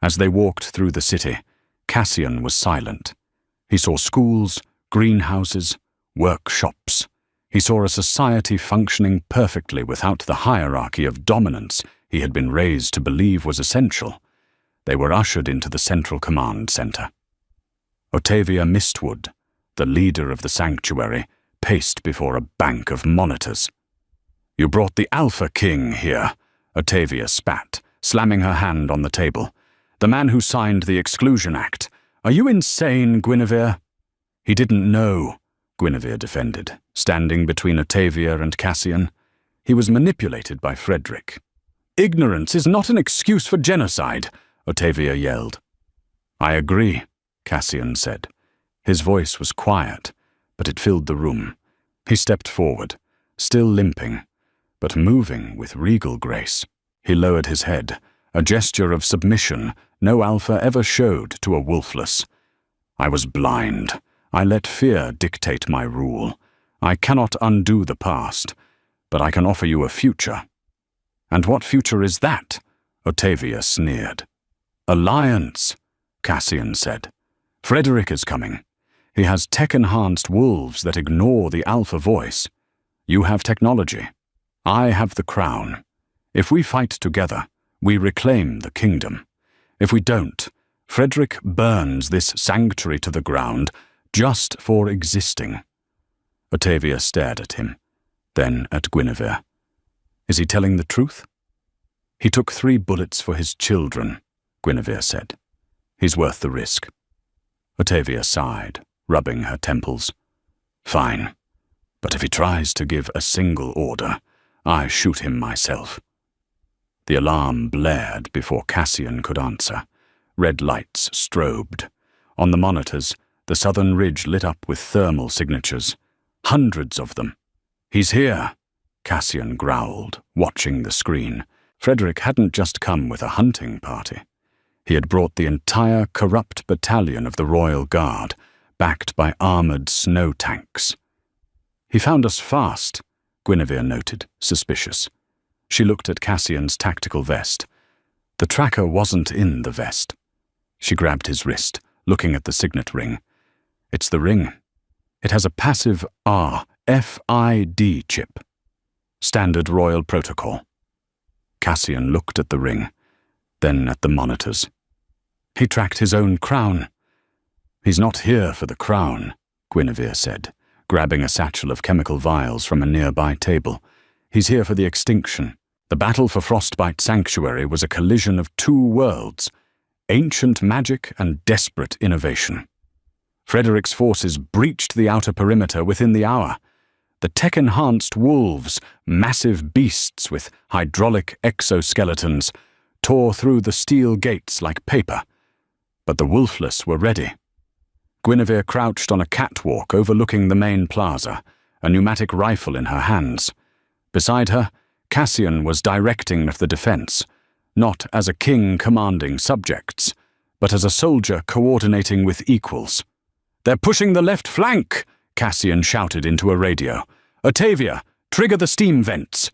As they walked through the city, Cassian was silent. He saw schools, greenhouses, workshops. He saw a society functioning perfectly without the hierarchy of dominance he had been raised to believe was essential. They were ushered into the central command center. Octavia Mistwood, the leader of the sanctuary, paced before a bank of monitors. You brought the Alpha King here, Octavia spat, slamming her hand on the table. The man who signed the Exclusion Act. Are you insane, Guinevere? He didn't know, Guinevere defended, standing between Octavia and Cassian. He was manipulated by Frederick. Ignorance is not an excuse for genocide, Otavia yelled. I agree, Cassian said. His voice was quiet, but it filled the room. He stepped forward, still limping, but moving with regal grace. He lowered his head, a gesture of submission no alpha ever showed to a Wolfless. I was blind. I let fear dictate my rule. I cannot undo the past, but I can offer you a future. And what future is that? Otavia sneered. Alliance, Cassian said. Frederick is coming. He has tech-enhanced wolves that ignore the alpha voice. You have technology. I have the crown. If we fight together, we reclaim the kingdom. If we don't, Frederick burns this sanctuary to the ground just for existing. Otavia stared at him, then at Guinevere. Is he telling the truth? He took 3 bullets for his children, Guinevere said. He's worth the risk. Otavia sighed, rubbing her temples. Fine, but if he tries to give a single order, I shoot him myself. The alarm blared before Cassian could answer. Red lights strobed. On the monitors, the southern ridge lit up with thermal signatures. Hundreds of them. He's here, Cassian growled, watching the screen. Frederick hadn't just come with a hunting party. He had brought the entire corrupt battalion of the Royal Guard, backed by armored snow tanks. He found us fast, Guinevere noted, suspicious. She looked at Cassian's tactical vest. The tracker wasn't in the vest. She grabbed his wrist, looking at the signet ring. It's the ring. It has a passive RFID chip. Standard royal protocol. Cassian looked at the ring, then at the monitors. He tracked his own crown. He's not here for the crown, Guinevere said, grabbing a satchel of chemical vials from a nearby table. He's here for the extinction. The battle for Frostbite Sanctuary was a collision of 2 worlds, ancient magic and desperate innovation. Frederick's forces breached the outer perimeter within the hour. The tech-enhanced wolves, massive beasts with hydraulic exoskeletons, tore through the steel gates like paper. But the Wolfless were ready. Guinevere crouched on a catwalk overlooking the main plaza, a pneumatic rifle in her hands. Beside her, Cassian was directing the defense, not as a king commanding subjects, but as a soldier coordinating with equals. They're pushing the left flank, Cassian shouted into a radio. Otavia, trigger the steam vents.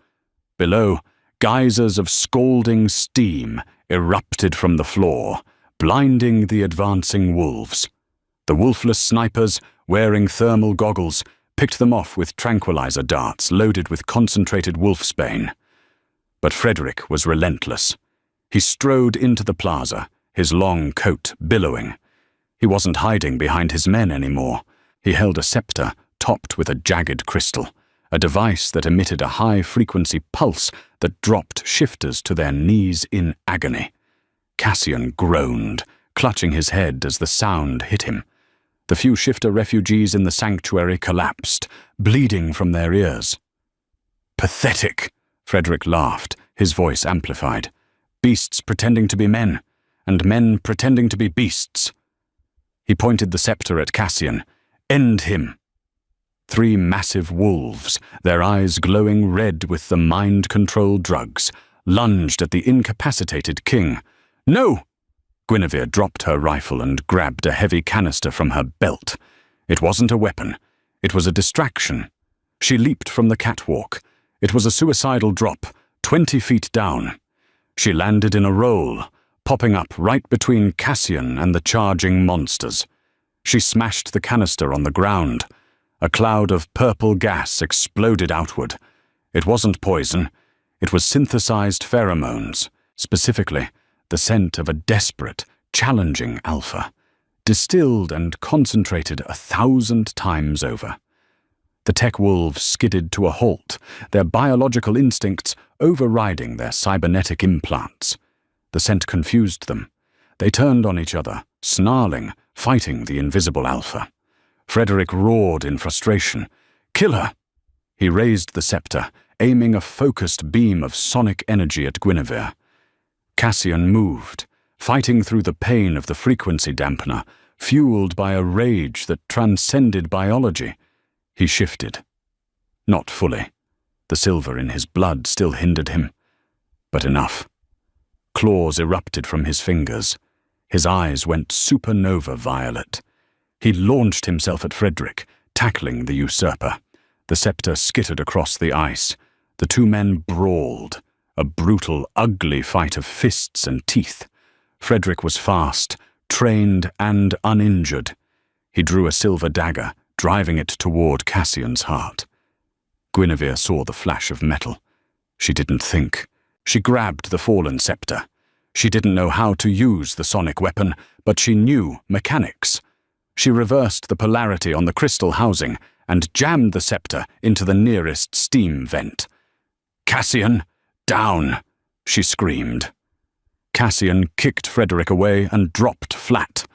Below, geysers of scalding steam erupted from the floor, blinding the advancing wolves. The Wolfless snipers, wearing thermal goggles, picked them off with tranquilizer darts loaded with concentrated wolfsbane. But Frederick was relentless. He strode into the plaza, his long coat billowing. He wasn't hiding behind his men anymore. He held a scepter topped with a jagged crystal, a device that emitted a high-frequency pulse that dropped shifters to their knees in agony. Cassian groaned, clutching his head as the sound hit him. The few shifter refugees in the sanctuary collapsed, bleeding from their ears. Pathetic, Frederick laughed, his voice amplified. Beasts pretending to be men, and men pretending to be beasts. He pointed the scepter at Cassian. End him. 3 massive wolves, their eyes glowing red with the mind-control drugs, lunged at the incapacitated king. No! Guinevere dropped her rifle and grabbed a heavy canister from her belt. It wasn't a weapon. It was a distraction. She leaped from the catwalk. It was a suicidal drop, 20 feet down. She landed in a roll, popping up right between Cassian and the charging monsters. She smashed the canister on the ground. A cloud of purple gas exploded outward. It wasn't poison. It was synthesized pheromones, specifically the scent of a desperate, challenging alpha, distilled and concentrated 1,000 times over. The tech wolves skidded to a halt, their biological instincts overriding their cybernetic implants. The scent confused them. They turned on each other, snarling, fighting the invisible alpha. Frederick roared in frustration. Kill her! He raised the scepter, aiming a focused beam of sonic energy at Guinevere. Cassian moved, fighting through the pain of the frequency dampener, fueled by a rage that transcended biology. He shifted. Not fully. The silver in his blood still hindered him. But enough. Claws erupted from his fingers. His eyes went supernova violet. He launched himself at Frederick, tackling the usurper. The scepter skittered across the ice. The two men brawled, a brutal, ugly fight of fists and teeth. Frederick was fast, trained and uninjured. He drew a silver dagger, driving it toward Cassian's heart. Guinevere saw the flash of metal. She didn't think. She grabbed the fallen scepter. She didn't know how to use the sonic weapon, but she knew mechanics. She reversed the polarity on the crystal housing and jammed the scepter into the nearest steam vent. "Cassian, down!" she screamed. Cassian kicked Frederick away and dropped flat.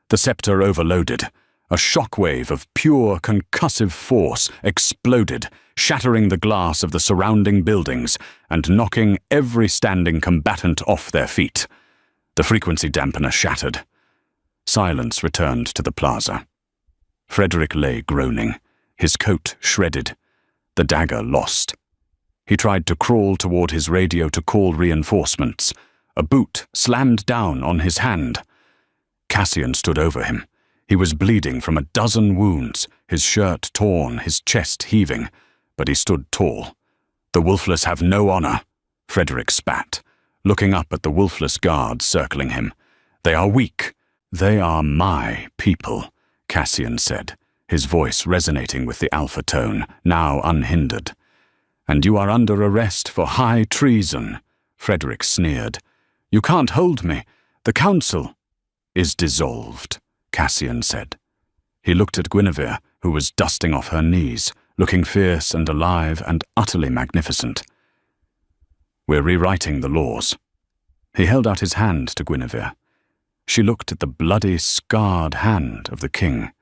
The scepter overloaded. A shockwave of pure concussive force exploded, shattering the glass of the surrounding buildings and knocking every standing combatant off their feet. The frequency dampener shattered. Silence returned to the plaza. Frederick lay groaning, his coat shredded, the dagger lost. He tried to crawl toward his radio to call reinforcements. A boot slammed down on his hand. Cassian stood over him. He was bleeding from a dozen wounds, his shirt torn, his chest heaving, but he stood tall. "The Wolfless have no honor," Frederick spat, looking up at the Wolfless guards circling him. "They are weak. They are my people," Cassian said, his voice resonating with the alpha tone, now unhindered. "And you are under arrest for high treason," Frederick sneered. "You can't hold me. The council is dissolved," Cassian said. He looked at Guinevere, who was dusting off her knees, looking fierce and alive and utterly magnificent. "We're rewriting the laws." He held out his hand to Guinevere. She looked at the bloody, scarred hand of the king.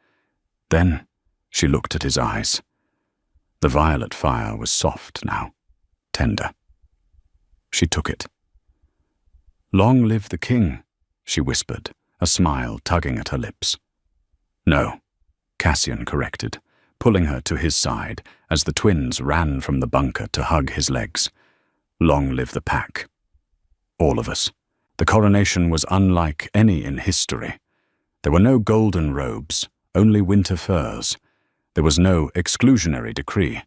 Then she looked at his eyes. The violet fire was soft now, tender. She took it. "Long live the king," she whispered, a smile tugging at her lips. "No," Cassian corrected, pulling her to his side as the twins ran from the bunker to hug his legs. "Long live the pack. All of us." The coronation was unlike any in history. There were no golden robes, only winter furs. There was no exclusionary decree.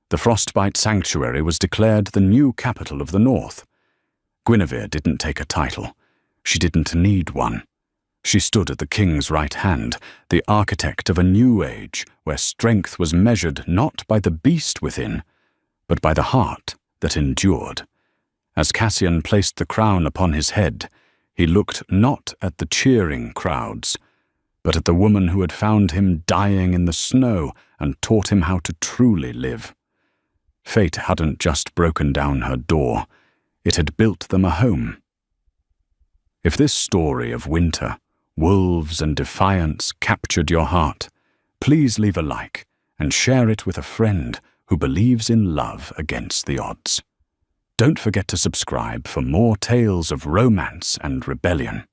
The Frostbite Sanctuary was declared the new capital of the North. Guinevere didn't take a title. She didn't need one. She stood at the king's right hand, the architect of a new age where strength was measured not by the beast within, but by the heart that endured. As Cassian placed the crown upon his head, he looked not at the cheering crowds, but at the woman who had found him dying in the snow and taught him how to truly live. Fate hadn't just broken down her door, it had built them a home. If this story of winter, wolves and defiance captured your heart, please leave a like and share it with a friend who believes in love against the odds. Don't forget to subscribe for more tales of romance and rebellion.